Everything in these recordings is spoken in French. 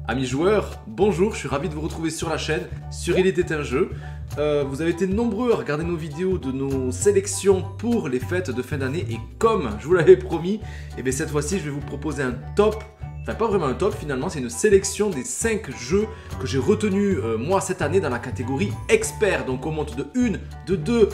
Amis joueurs, bonjour, je suis ravi de vous retrouver sur la chaîne, sur Il était un jeu. Vous avez été nombreux à regarder nos vidéos de nos sélections pour les fêtes de fin d'année et comme je vous l'avais promis, et bien cette fois-ci je vais vous proposer un top, enfin pas vraiment un top finalement, c'est une sélection des 5 jeux que j'ai retenus moi cette année dans la catégorie expert. Donc on monte de 1, de 2,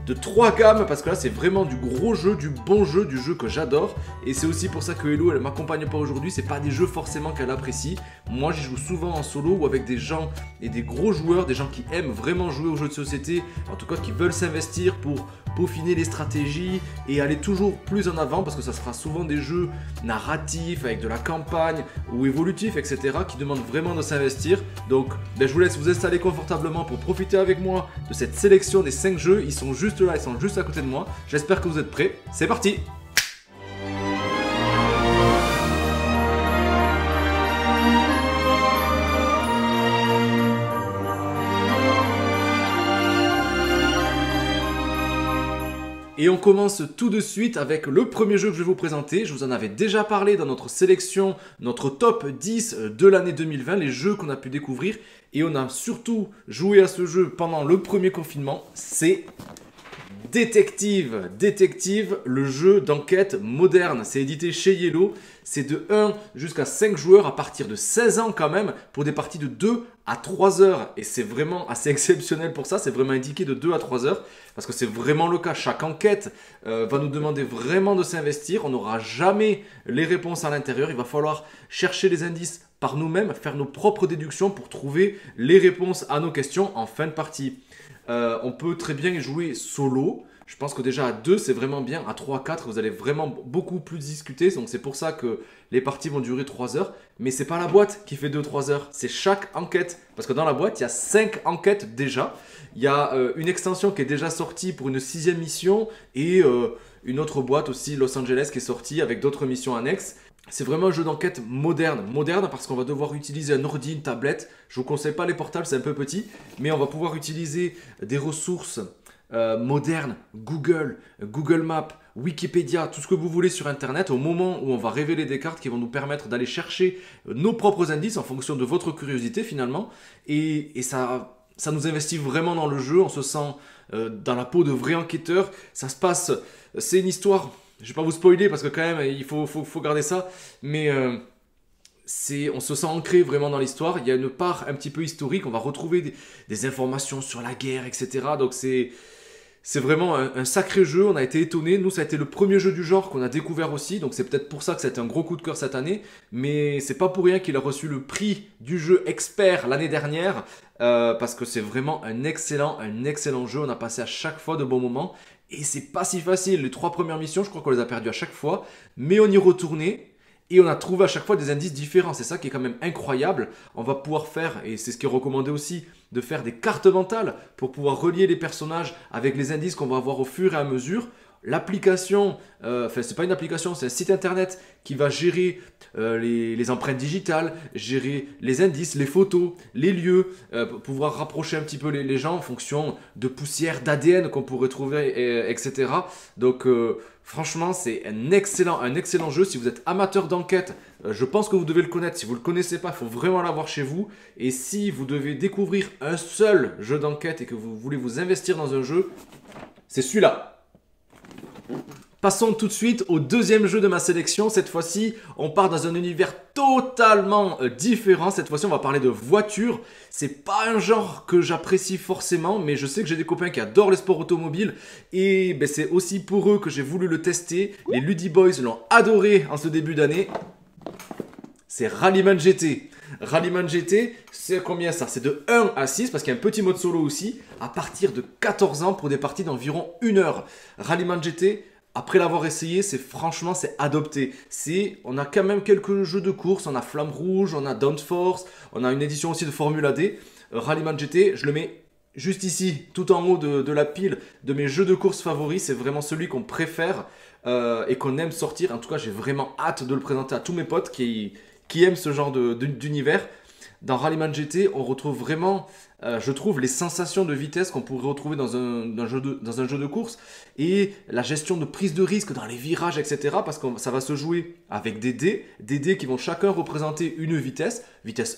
de 3 gammes parce que là c'est vraiment du gros jeu, du bon jeu, du jeu que j'adore. Et c'est aussi pour ça que Hello elle m'accompagne pas aujourd'hui, c'est pas des jeux forcément qu'elle apprécie. Moi j'y joue souvent en solo ou avec des gens et des gros joueurs, des gens qui aiment vraiment jouer aux jeux de société, en tout cas qui veulent s'investir pour peaufiner les stratégies et aller toujours plus en avant parce que ça sera souvent des jeux narratifs avec de la campagne ou évolutifs etc. qui demandent vraiment de s'investir. Donc je vous laisse vous installer confortablement pour profiter avec moi de cette sélection des 5 jeux. Ils sont juste là, ils sont juste à côté de moi. J'espère que vous êtes prêts. C'est parti! Et on commence tout de suite avec le premier jeu que je vais vous présenter. Je vous en avais déjà parlé dans notre sélection, notre top 10 de l'année 2020, les jeux qu'on a pu découvrir. Et on a surtout joué à ce jeu pendant le premier confinement, c'est Détective. Détective, le jeu d'enquête moderne. C'est édité chez Yellow. C'est de 1 jusqu'à 5 joueurs à partir de 16 ans quand même pour des parties de 2 à 3 heures. Et c'est vraiment assez exceptionnel pour ça. C'est vraiment indiqué de 2 à 3 heures parce que c'est vraiment le cas. Chaque enquête va nous demander vraiment de s'investir. On n'aura jamais les réponses à l'intérieur. Il va falloir chercher les indices par nous-mêmes, faire nos propres déductions pour trouver les réponses à nos questions en fin de partie. On peut très bien y jouer solo. Je pense que déjà à 2 c'est vraiment bien, à 3, 4 vous allez vraiment beaucoup plus discuter. Donc c'est pour ça que les parties vont durer 3 heures. Mais c'est pas la boîte qui fait 2-3 heures, c'est chaque enquête. Parce que dans la boîte il y a 5 enquêtes déjà. Il y a une extension qui est déjà sortie pour une 6e mission. Et une autre boîte aussi, Los Angeles, qui est sortie avec d'autres missions annexes. C'est vraiment un jeu d'enquête moderne. Moderne parce qu'on va devoir utiliser un ordi, une tablette. Je ne vous conseille pas les portables, c'est un peu petit. Mais on va pouvoir utiliser des ressources modernes. Google, Google Maps, Wikipédia, tout ce que vous voulez sur Internet. Au moment où on va révéler des cartes qui vont nous permettre d'aller chercher nos propres indices en fonction de votre curiosité finalement. Et ça nous investit vraiment dans le jeu. On se sent dans la peau de vrais enquêteurs. Ça se passe... C'est une histoire... Je ne vais pas vous spoiler parce que quand même il faut garder ça, mais on se sent ancré vraiment dans l'histoire. Il y a une part un petit peu historique, on va retrouver des informations sur la guerre, etc. Donc c'est vraiment un sacré jeu, on a été étonnés. Nous ça a été le premier jeu du genre qu'on a découvert aussi, donc c'est peut-être pour ça que ça a été un gros coup de cœur cette année, mais c'est pas pour rien qu'il a reçu le prix du jeu expert l'année dernière, parce que c'est vraiment un excellent jeu, on a passé à chaque fois de bons moments. Et c'est pas si facile, les 3 premières missions, je crois qu'on les a perdues à chaque fois, mais on y retournait et on a trouvé à chaque fois des indices différents. C'est ça qui est quand même incroyable. On va pouvoir faire, et c'est ce qui est recommandé aussi, de faire des cartes mentales pour pouvoir relier les personnages avec les indices qu'on va avoir au fur et à mesure. L'application, enfin c'est pas une application, c'est un site internet qui va gérer les empreintes digitales, gérer les indices, les photos, les lieux, pouvoir rapprocher un petit peu les gens en fonction de poussière, d'ADN qu'on pourrait trouver, etc. Donc franchement c'est un excellent jeu. Si vous êtes amateur d'enquête, je pense que vous devez le connaître. Si vous ne le connaissez pas, il faut vraiment l'avoir chez vous. Et si vous devez découvrir un seul jeu d'enquête et que vous voulez vous investir dans un jeu, c'est celui-là. Passons tout de suite au deuxième jeu de ma sélection. Cette fois-ci, on part dans un univers totalement différent. Cette fois-ci, on va parler de voitures. C'est pas un genre que j'apprécie forcément, mais je sais que j'ai des copains qui adorent les sports automobiles. Et ben, c'est aussi pour eux que j'ai voulu le tester. Les Luddy Boys l'ont adoré en ce début d'année. C'est Rallyman GT. Rallyman GT, c'est combien ça? C'est de 1 à 6 parce qu'il y a un petit mode solo aussi, à partir de 14 ans pour des parties d'environ 1 heure. Rallyman GT, après l'avoir essayé, franchement c'est adopté. On a quand même quelques jeux de course, on a Flamme Rouge, on a Downforce, on a une édition aussi de Formula D. Rallyman GT, je le mets juste ici, tout en haut de la pile de mes jeux de course favoris. C'est vraiment celui qu'on préfère et qu'on aime sortir. En tout cas, j'ai vraiment hâte de le présenter à tous mes potes qui aiment ce genre d'univers. dans Rallyman GT, on retrouve vraiment, je trouve, les sensations de vitesse qu'on pourrait retrouver dans un jeu de course et la gestion de prise de risque dans les virages, etc. Parce que ça va se jouer avec des dés qui vont chacun représenter une vitesse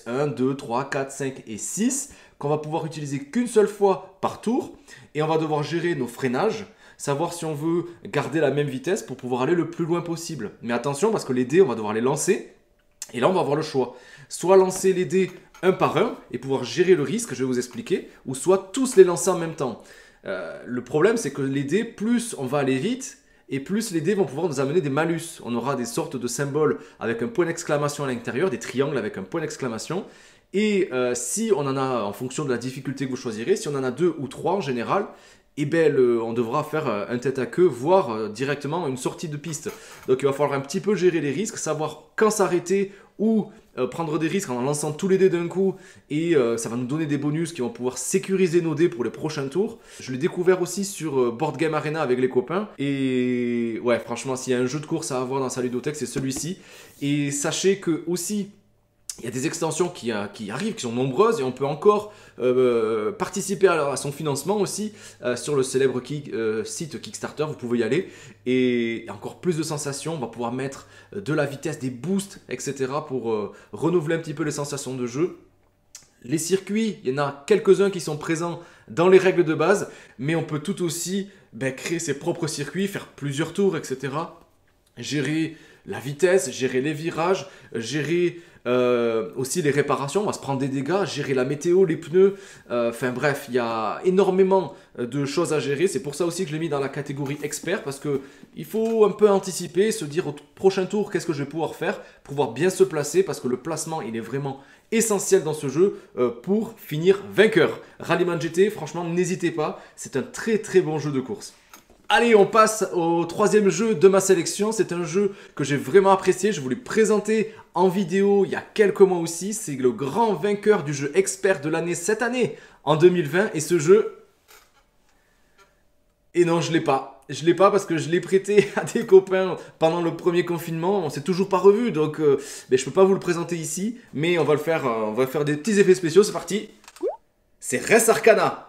1, 2, 3, 4, 5 et 6, qu'on va pouvoir utiliser qu'une seule fois par tour. Et on va devoir gérer nos freinages, savoir si on veut garder la même vitesse pour pouvoir aller le plus loin possible. Mais attention, parce que les dés, on va devoir les lancer. Et là, on va avoir le choix. Soit lancer les dés un par un et pouvoir gérer le risque, je vais vous expliquer, ou soit tous les lancer en même temps. Le problème, c'est que les dés, plus on va aller vite, et plus les dés vont pouvoir nous amener des malus. On aura des sortes de symboles avec un point d'exclamation à l'intérieur, des triangles avec un point d'exclamation. Et si on en a, en fonction de la difficulté que vous choisirez, si on en a 2 ou 3 en général, eh ben, on devra faire un tête à queue, voire directement une sortie de piste. Donc il va falloir un petit peu gérer les risques, savoir quand s'arrêter ou prendre des risques en lançant tous les dés d'un coup. Et ça va nous donner des bonus qui vont pouvoir sécuriser nos dés pour les prochains tours. Je l'ai découvert aussi sur Board Game Arena avec les copains. Et ouais, franchement, s'il y a un jeu de course à avoir dans sa ludothèque, c'est celui-ci. Et sachez que aussi, il y a des extensions qui arrivent, qui sont nombreuses, et on peut encore participer à son financement aussi sur le célèbre site Kickstarter. Vous pouvez y aller et encore plus de sensations. On va pouvoir mettre de la vitesse, des boosts, etc. pour renouveler un petit peu les sensations de jeu. Les circuits, il y en a quelques-uns qui sont présents dans les règles de base, mais on peut tout aussi créer ses propres circuits, faire plusieurs tours, etc. Gérer la vitesse, gérer les virages, gérer aussi les réparations, on va se prendre des dégâts, gérer la météo, les pneus, enfin bref, il y a énormément de choses à gérer. C'est pour ça aussi que je l'ai mis dans la catégorie expert, parce que il faut un peu anticiper, se dire au prochain tour qu'est-ce que je vais pouvoir faire, pouvoir bien se placer, parce que le placement il est vraiment essentiel dans ce jeu pour finir vainqueur. Rallyman GT, franchement n'hésitez pas, c'est un très très bon jeu de course. Allez, on passe au troisième jeu de ma sélection. C'est un jeu que j'ai vraiment apprécié. Je vous l'ai présenté en vidéo il y a quelques mois aussi. C'est le grand vainqueur du jeu expert de l'année cette année, en 2020. Et ce jeu... Et non, je l'ai pas. Je l'ai pas parce que je l'ai prêté à des copains pendant le premier confinement. On s'est toujours pas revu, donc je peux pas vous le présenter ici. Mais on va faire des petits effets spéciaux. C'est parti. C'est Res Arcana.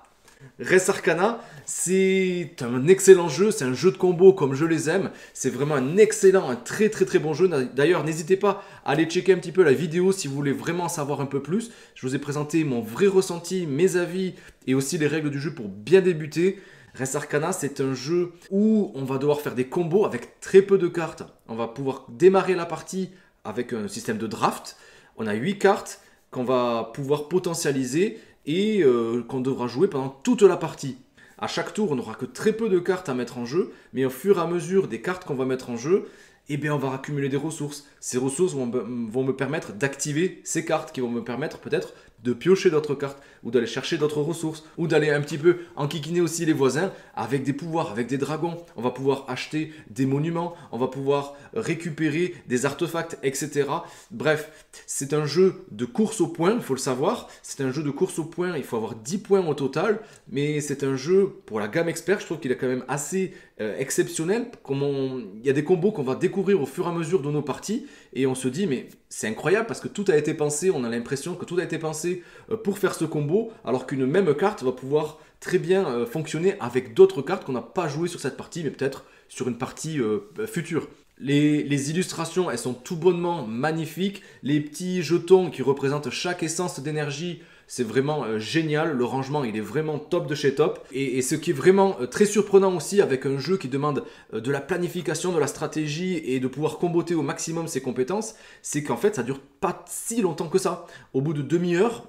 Res Arcana, c'est un excellent jeu, c'est un jeu de combo comme je les aime. C'est vraiment un très très bon jeu. D'ailleurs, n'hésitez pas à aller checker un petit peu la vidéo si vous voulez vraiment en savoir un peu plus. Je vous ai présenté mon vrai ressenti, mes avis et aussi les règles du jeu pour bien débuter. Res Arcana, c'est un jeu où on va devoir faire des combos avec très peu de cartes. On va pouvoir démarrer la partie avec un système de draft. On a 8 cartes qu'on va pouvoir potentialiser et qu'on devra jouer pendant toute la partie. À chaque tour, on n'aura que très peu de cartes à mettre en jeu, mais au fur et à mesure des cartes qu'on va mettre en jeu, eh bien, on va accumuler des ressources. Ces ressources vont me permettre d'activer ces cartes qui vont me permettre peut-être de piocher d'autres cartes ou d'aller chercher d'autres ressources ou d'aller un petit peu enquiquiner aussi les voisins avec des pouvoirs, avec des dragons. On va pouvoir acheter des monuments, on va pouvoir récupérer des artefacts, etc. Bref, c'est un jeu de course au point, il faut le savoir. C'est un jeu de course au point, il faut avoir 10 points au total, mais c'est un jeu pour la gamme expert, je trouve qu'il est quand même assez exceptionnel. Il y a des combos qu'on va découvrir au fur et à mesure de nos parties et on se dit mais c'est incroyable parce que tout a été pensé, on a l'impression que tout a été pensé pour faire ce combo, alors qu'une même carte va pouvoir très bien fonctionner avec d'autres cartes qu'on n'a pas jouées sur cette partie, mais peut-être sur une partie future. Les illustrations, elles sont tout bonnement magnifiques. Les petits jetons qui représentent chaque essence d'énergie, c'est vraiment génial. Le rangement, il est vraiment top de chez top. Et ce qui est vraiment très surprenant aussi avec un jeu qui demande de la planification, de la stratégie et de pouvoir comboter au maximum ses compétences, c'est qu'en fait, ça dure pas si longtemps que ça. Au bout de demi-heure,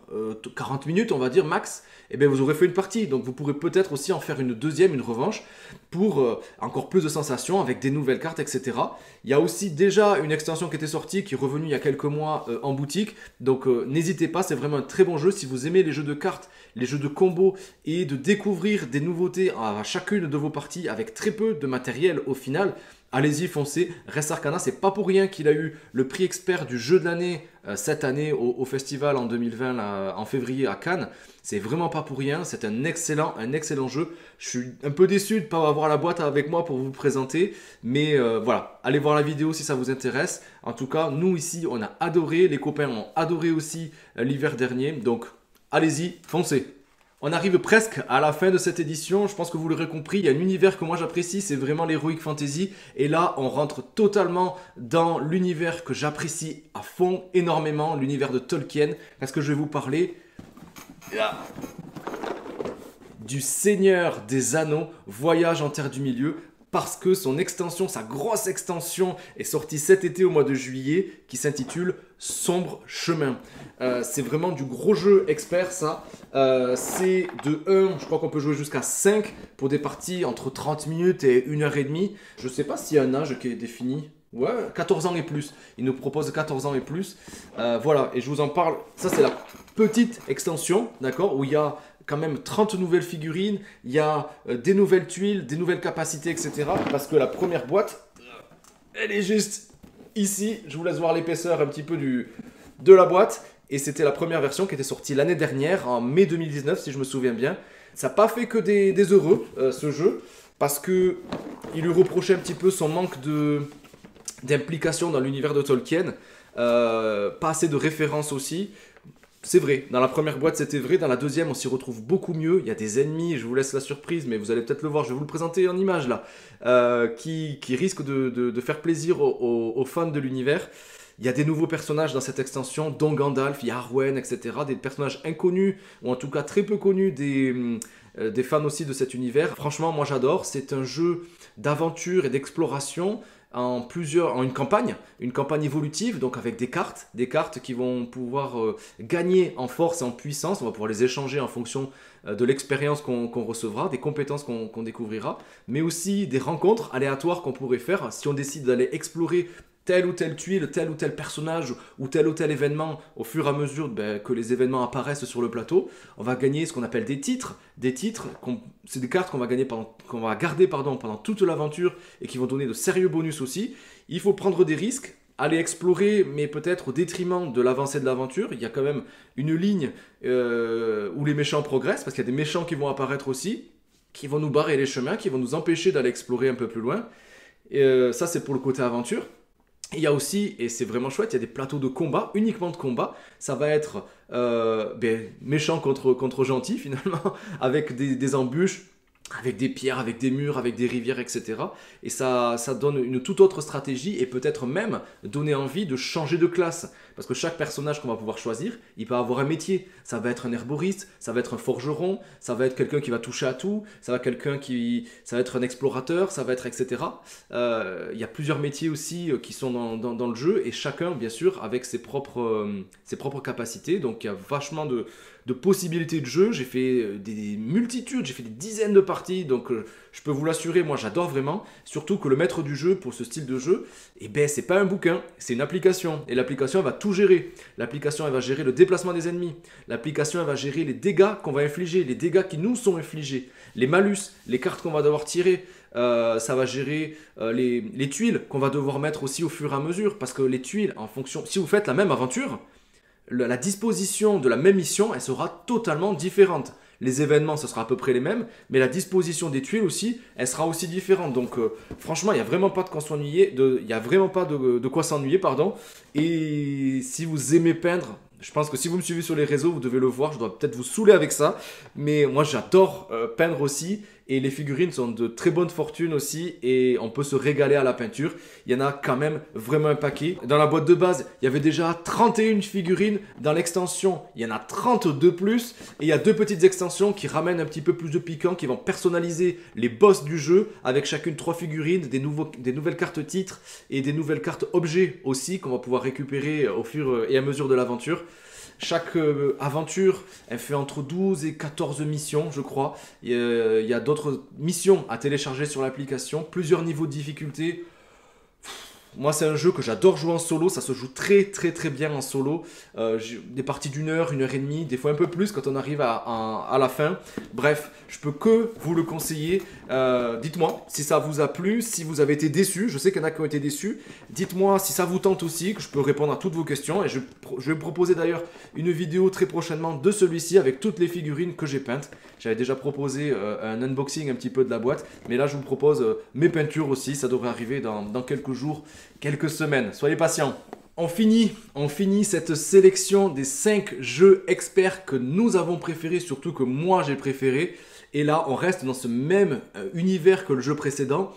40 minutes, on va dire max, eh bien, vous aurez fait une partie. Donc, vous pourrez peut-être aussi en faire une deuxième, une revanche, pour encore plus de sensations avec des nouvelles cartes, etc. Il y a aussi déjà une extension qui était sortie, qui est revenue il y a quelques mois en boutique. Donc, n'hésitez pas, c'est vraiment un très bon jeu. Si vous aimez les jeux de cartes, les jeux de combo et de découvrir des nouveautés à chacune de vos parties avec très peu de matériel au final, allez-y, foncez. Res Arcana, c'est pas pour rien qu'il a eu le prix expert du jeu de l'année cette année au festival en 2020, là, en février à Cannes. C'est vraiment pas pour rien, c'est un excellent jeu. Je suis un peu déçu de ne pas avoir la boîte avec moi pour vous le présenter, mais voilà, allez voir la vidéo si ça vous intéresse. En tout cas, nous ici, on a adoré, les copains ont adoré aussi l'hiver dernier, donc allez-y, foncez. On arrive presque à la fin de cette édition, je pense que vous l'aurez compris, il y a un univers que moi j'apprécie, c'est vraiment l'Heroic Fantasy. Et là, on rentre totalement dans l'univers que j'apprécie à fond, énormément, l'univers de Tolkien. Parce que je vais vous parler du Seigneur des Anneaux, Voyage en Terre du Milieu. Parce que son extension, sa grosse extension, est sortie cet été au mois de juillet, qui s'intitule Sombre Chemin. C'est vraiment du gros jeu expert, ça. C'est de 1, je crois qu'on peut jouer jusqu'à 5 pour des parties entre 30 minutes et 1h30. Je ne sais pas s'il y a un âge qui est défini. Ouais, 14 ans et plus. Il nous propose 14 ans et plus. Voilà, et je vous en parle. Ça, c'est la petite extension, d'accord, où il y a quand même 30 nouvelles figurines, il y a des nouvelles tuiles, des nouvelles capacités, etc. Parce que la première boîte, elle est juste ici. Je vous laisse voir l'épaisseur un petit peu de la boîte. Et c'était la première version qui était sortie l'année dernière, en mai 2019, si je me souviens bien. Ça n'a pas fait que des heureux, ce jeu, parce qu'il lui reprochait un petit peu son manque d'implication dans l'univers de Tolkien. Pas assez de références aussi. C'est vrai, dans la première boîte c'était vrai, dans la deuxième on s'y retrouve beaucoup mieux, il y a des ennemis, je vous laisse la surprise, mais vous allez peut-être le voir, je vais vous le présenter en image là, qui risquent de faire plaisir aux fans de l'univers. Il y a des nouveaux personnages dans cette extension, dont Gandalf, il y a Arwen, etc. Des personnages inconnus, ou en tout cas très peu connus des fans aussi de cet univers. Franchement, moi j'adore, c'est un jeu d'aventure et d'exploration, en une campagne évolutive, donc avec des cartes qui vont pouvoir gagner en force et en puissance. On va pouvoir les échanger en fonction de l'expérience qu'on recevra, des compétences qu'on découvrira, mais aussi des rencontres aléatoires qu'on pourrait faire si on décide d'aller explorer telle ou telle tuile, tel ou tel personnage ou tel événement au fur et à mesure que les événements apparaissent sur le plateau. On va gagner ce qu'on appelle des titres. C'est des cartes qu'on va garder pendant toute l'aventure et qui vont donner de sérieux bonus aussi. Il faut prendre des risques, aller explorer, mais peut-être au détriment de l'avancée de l'aventure. Il y a quand même une ligne où les méchants progressent, parce qu'il y a des méchants qui vont apparaître aussi, qui vont nous barrer les chemins, qui vont nous empêcher d'aller explorer un peu plus loin. Ça, c'est pour le côté aventure. Il y a aussi, et c'est vraiment chouette, il y a des plateaux de combat, uniquement de combat. Ça va être méchant contre gentil finalement, avec des embûches, avec des pierres, avec des murs, avec des rivières, etc. Et ça donne une toute autre stratégie et peut-être même donner envie de changer de classe. Parce que chaque personnage qu'on va pouvoir choisir, il peut avoir un métier. Ça va être un herboriste, ça va être un forgeron, ça va être quelqu'un qui va toucher à tout, ça va être un explorateur, ça va être etc. Il y a plusieurs métiers aussi qui sont dans le jeu et chacun, bien sûr, avec ses propres capacités. Donc il y a vachement de possibilités de jeu. J'ai fait des multitudes, j'ai fait des dizaines de parties, donc je peux vous l'assurer, moi j'adore vraiment. Surtout que le maître du jeu pour ce style de jeu, c'est pas un bouquin, c'est une application. Et l'application elle va tout gérer. L'application elle va gérer le déplacement des ennemis. L'application elle va gérer les dégâts qu'on va infliger, les dégâts qui nous sont infligés, les malus, les cartes qu'on va devoir tirer. Ça va gérer les tuiles qu'on va devoir mettre aussi au fur et à mesure. Parce que les tuiles, en fonction, si vous faites la même aventure, la disposition de la même mission, elle sera totalement différente. Les événements, ce sera à peu près les mêmes, mais la disposition des tuiles aussi, elle sera aussi différente. Donc franchement, il n'y a vraiment pas de quoi s'ennuyer. Il n'y a vraiment pas de quoi s'ennuyer, pardon. Et si vous aimez peindre, je pense que si vous me suivez sur les réseaux, vous devez le voir. Je dois peut-être vous saouler avec ça. Mais moi, j'adore peindre aussi. Et les figurines sont de très bonne fortune aussi. Et on peut se régaler à la peinture. Il y en a quand même vraiment un paquet. Dans la boîte de base, il y avait déjà 31 figurines. Dans l'extension, il y en a 32 plus. Et il y a deux petites extensions qui ramènent un petit peu plus de piquant, qui vont personnaliser les boss du jeu. Avec chacune 3 figurines, des nouvelles cartes titres et des nouvelles cartes objets aussi qu'on va pouvoir récupérer au fur et à mesure de l'aventure. Chaque aventure, elle fait entre 12 et 14 missions, je crois. Il y a d'autres missions à télécharger sur l'application, plusieurs niveaux de difficulté. Moi, c'est un jeu que j'adore jouer en solo. Ça se joue très très très bien en solo. Des parties d'1 heure et demie, des fois un peu plus quand on arrive à la fin. Bref, je peux que vous le conseiller. Dites-moi si ça vous a plu, si vous avez été déçus. Je sais qu'il y en a qui ont été déçus. Dites-moi si ça vous tente aussi, que je peux répondre à toutes vos questions. Et je vais vous proposer d'ailleurs une vidéo très prochainement de celui-ci avec toutes les figurines que j'ai peintes. J'avais déjà proposé un unboxing un petit peu de la boîte. Mais là, je vous propose mes peintures aussi. Ça devrait arriver dans quelques jours. Quelques semaines, soyez patients. On finit cette sélection des 5 jeux experts que nous avons préférés, surtout que moi j'ai préféré. Et là, on reste dans ce même univers que le jeu précédent.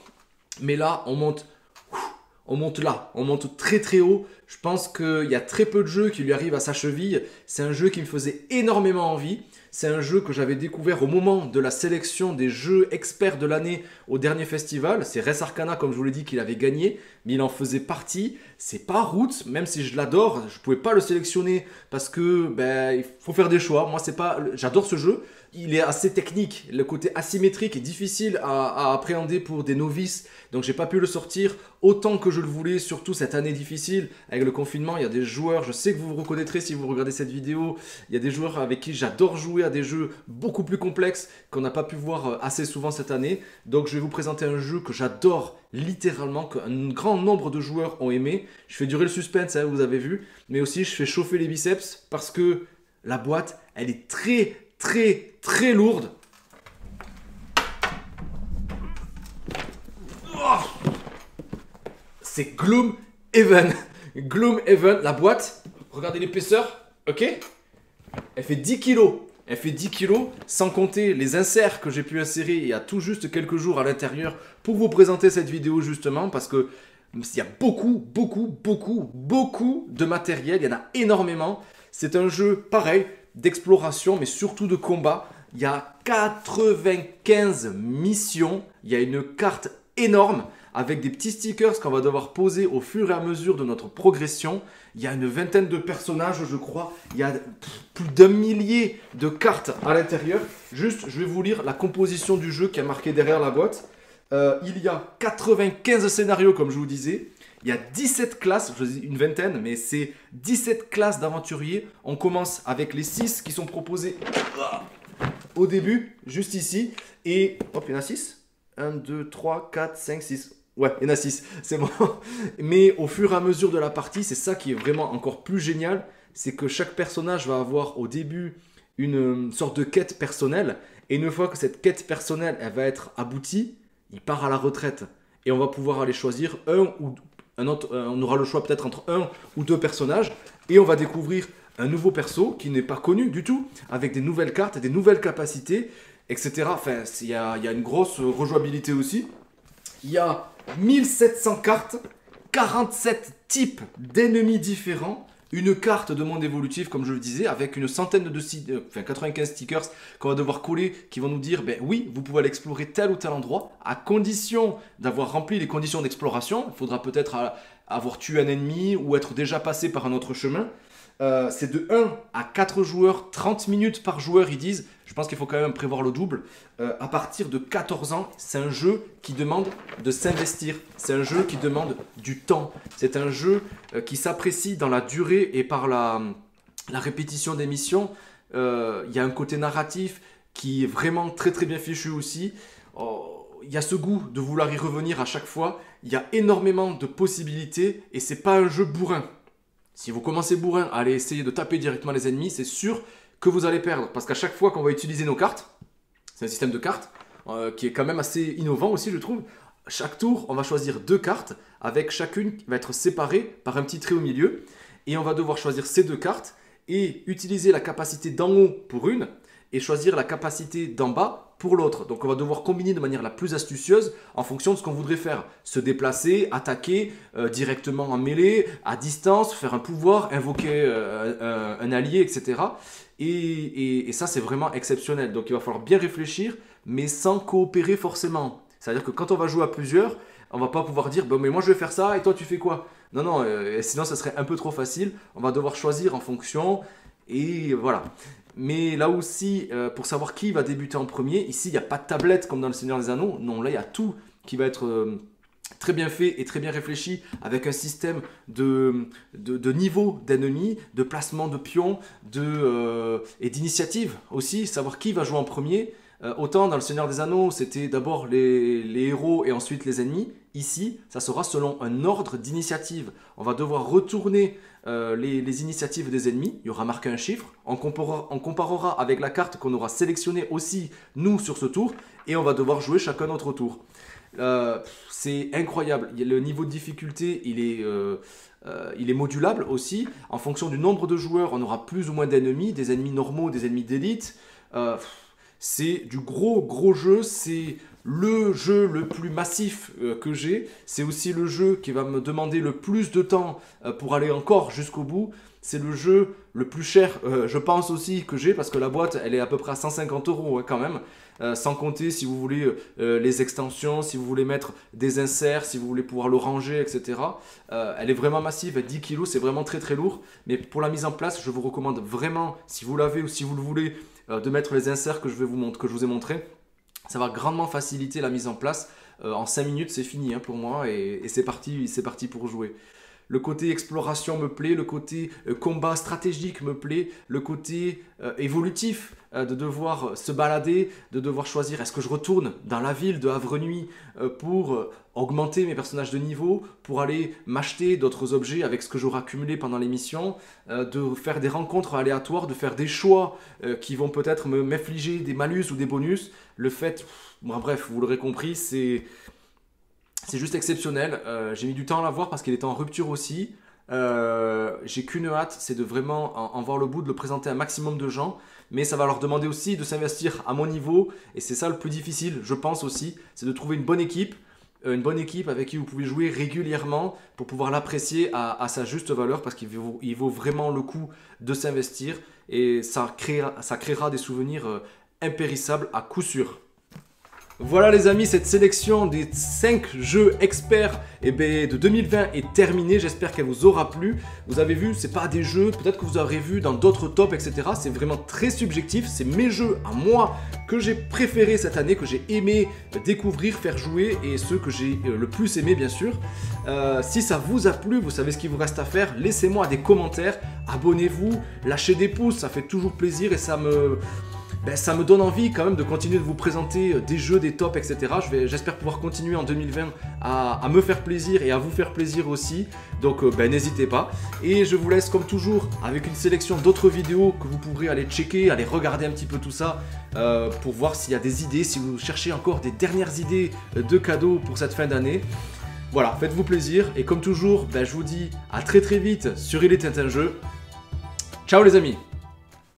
Mais là, on monte là, on monte très très haut. Je pense qu'il y a très peu de jeux qui lui arrivent à sa cheville. C'est un jeu qui me faisait énormément envie. C'est un jeu que j'avais découvert au moment de la sélection des jeux experts de l'année au dernier festival. C'est Res Arcana, comme je vous l'ai dit, qu'il avait gagné, mais il en faisait partie. C'est pas Roots, même si je l'adore, je pouvais pas le sélectionner parce que il faut faire des choix. Moi, c'est pas, j'adore ce jeu. Il est assez technique, le côté asymétrique est difficile à appréhender pour des novices, donc j'ai pas pu le sortir autant que je le voulais, surtout cette année difficile avec le confinement. Il y a des joueurs, je sais que vous vous reconnaîtrez si vous regardez cette vidéo, il y a des joueurs avec qui j'adore jouer à des jeux beaucoup plus complexes qu'on n'a pas pu voir assez souvent cette année. Donc je vais vous présenter un jeu que j'adore littéralement, qu'un grand nombre de joueurs ont aimé. Je fais durer le suspense, hein, vous avez vu, mais aussi je fais chauffer les biceps parce que la boîte, elle est très très lourde. Oh, c'est Gloomhaven. Gloomhaven, la boîte, regardez l'épaisseur, ok? Elle fait 10 kilos. Elle fait 10 kilos, sans compter les inserts que j'ai pu insérer il y a tout juste quelques jours à l'intérieur pour vous présenter cette vidéo justement, parce que il y a beaucoup de matériel, il y en a énormément. C'est un jeu pareil, d'exploration, mais surtout de combat. Il y a 95 missions, il y a une carte énorme avec des petits stickers qu'on va devoir poser au fur et à mesure de notre progression. Il y a une vingtaine de personnages, je crois. Il y a plus d'1 millier de cartes à l'intérieur. Juste, je vais vous lire la composition du jeu qui est marquée derrière la boîte. Il y a 95 scénarios, comme je vous disais. Il y a 17 classes, je dis une vingtaine, mais c'est 17 classes d'aventuriers. On commence avec les 6 qui sont proposés au début, juste ici. Et hop, il y en a 6. 1, 2, 3, 4, 5, 6. Ouais, il y en a 6, c'est bon. Mais au fur et à mesure de la partie, c'est ça qui est vraiment encore plus génial. C'est que chaque personnage va avoir au début une sorte de quête personnelle. Et une fois que cette quête personnelle elle va être aboutie, il part à la retraite. Et on va pouvoir aller choisir un ou un autre. On aura le choix peut-être entre 1 ou 2 personnages. Et on va découvrir un nouveau perso qui n'est pas connu du tout, avec des nouvelles cartes, des nouvelles capacités, etc. Enfin, il y a une grosse rejouabilité aussi. Il y a 1700 cartes, 47 types d'ennemis différents, une carte de monde évolutif, comme je le disais, avec une centaine de 95 stickers qu'on va devoir coller, qui vont nous dire, ben oui, vous pouvez aller explorer tel ou tel endroit, à condition d'avoir rempli les conditions d'exploration. Il faudra peut-être avoir tué un ennemi ou être déjà passé par un autre chemin. C'est de 1 à 4 joueurs, 30 minutes par joueur, ils disent. Je pense qu'il faut quand même prévoir le double. À partir de 14 ans, c'est un jeu qui demande de s'investir. C'est un jeu qui demande du temps. C'est un jeu qui s'apprécie dans la durée et par la répétition des missions. Il y a un côté narratif qui est vraiment très très bien fichu aussi. Il y a ce goût de vouloir y revenir à chaque fois. Il y a énormément de possibilités et c'est pas un jeu bourrin. Si vous commencez bourrin à aller essayer de taper directement les ennemis, c'est sûr que vous allez perdre. Parce qu'à chaque fois qu'on va utiliser nos cartes, c'est un système de cartes qui est quand même assez innovant aussi, je trouve. Chaque tour, on va choisir 2 cartes, avec chacune qui va être séparée par un petit trait au milieu. Et on va devoir choisir ces 2 cartes et utiliser la capacité d'en haut pour une et choisir la capacité d'en bas pour l'autre. Donc on va devoir combiner de manière la plus astucieuse en fonction de ce qu'on voudrait faire. Se déplacer, attaquer directement en mêlée, à distance, faire un pouvoir, invoquer un allié, etc. Et ça c'est vraiment exceptionnel. Donc il va falloir bien réfléchir, mais sans coopérer forcément. C'est-à-dire que quand on va jouer à plusieurs, on va pas pouvoir dire bon, mais moi je vais faire ça et toi tu fais quoi? Non, non, sinon ça serait un peu trop facile. On va devoir choisir en fonction et voilà. Mais là aussi, pour savoir qui va débuter en premier, ici il n'y a pas de tablette comme dans le Seigneur des Anneaux. Non, là il y a tout qui va être très bien fait et très bien réfléchi, avec un système de niveau d'ennemis, de placement de pions et d'initiative aussi, savoir qui va jouer en premier. Autant dans le Seigneur des Anneaux, c'était d'abord les héros et ensuite les ennemis. Ici, ça sera selon un ordre d'initiative. On va devoir retourner les initiatives des ennemis. Il y aura marqué un chiffre. On comparera avec la carte qu'on aura sélectionnée aussi, nous, sur ce tour. Et on va devoir jouer chacun notre tour. C'est incroyable. Le niveau de difficulté, il est modulable aussi. En fonction du nombre de joueurs, on aura plus ou moins d'ennemis, des ennemis normaux, des ennemis d'élite. C'est du gros jeu, c'est le jeu le plus massif que j'ai. C'est aussi le jeu qui va me demander le plus de temps pour aller encore jusqu'au bout. C'est le jeu le plus cher, je pense aussi, que j'ai, parce que la boîte, elle est à peu près à 150 € quand même. Sans compter si vous voulez les extensions, si vous voulez mettre des inserts, si vous voulez pouvoir le ranger, etc. Elle est vraiment massive, 10 kg, c'est vraiment très lourd. Mais pour la mise en place, je vous recommande vraiment, si vous l'avez ou si vous le voulez, de mettre les inserts que je vous ai montrés. Ça va grandement faciliter la mise en place. En 5 minutes, c'est fini pour moi et c'est parti pour jouer. Le côté exploration me plaît, le côté combat stratégique me plaît, le côté évolutif de devoir se balader, de devoir choisir est-ce que je retourne dans la ville de Havre-Nuit pour augmenter mes personnages de niveau, pour aller m'acheter d'autres objets avec ce que j'aurai accumulé pendant les missions, de faire des rencontres aléatoires, de faire des choix qui vont peut-être m'infliger des malus ou des bonus. Le fait, bref, vous l'aurez compris, c'est juste exceptionnel. J'ai mis du temps à l'avoir parce qu'il était en rupture aussi. J'ai qu'une hâte, c'est de vraiment en voir le bout, de le présenter à un maximum de gens. Mais ça va leur demander aussi de s'investir à mon niveau. Et c'est ça le plus difficile, je pense aussi. C'est de trouver une bonne équipe avec qui vous pouvez jouer régulièrement pour pouvoir l'apprécier à sa juste valeur. Parce qu'il vaut vraiment le coup de s'investir. Et ça créera des souvenirs impérissables à coup sûr. Voilà les amis, cette sélection des 5 jeux experts de 2020 est terminée. J'espère qu'elle vous aura plu. Vous avez vu, c'est pas des jeux, peut-être que vous aurez vu dans d'autres tops, etc. C'est vraiment très subjectif. C'est mes jeux à moi que j'ai préférés cette année, que j'ai aimé découvrir, faire jouer et ceux que j'ai le plus aimé bien sûr. Si ça vous a plu, vous savez ce qu'il vous reste à faire. Laissez-moi des commentaires, abonnez-vous, lâchez des pouces, ça fait toujours plaisir et ça me donne envie quand même de continuer de vous présenter des jeux, des tops, etc. J'espère pouvoir continuer en 2020 à me faire plaisir et à vous faire plaisir aussi. Donc n'hésitez pas. Et je vous laisse comme toujours avec une sélection d'autres vidéos que vous pourrez aller checker, aller regarder un petit peu tout ça pour voir s'il y a des idées, si vous cherchez encore des dernières idées de cadeaux pour cette fin d'année. Voilà, faites-vous plaisir. Et comme toujours, je vous dis à très vite sur Il était un jeu. Ciao les amis!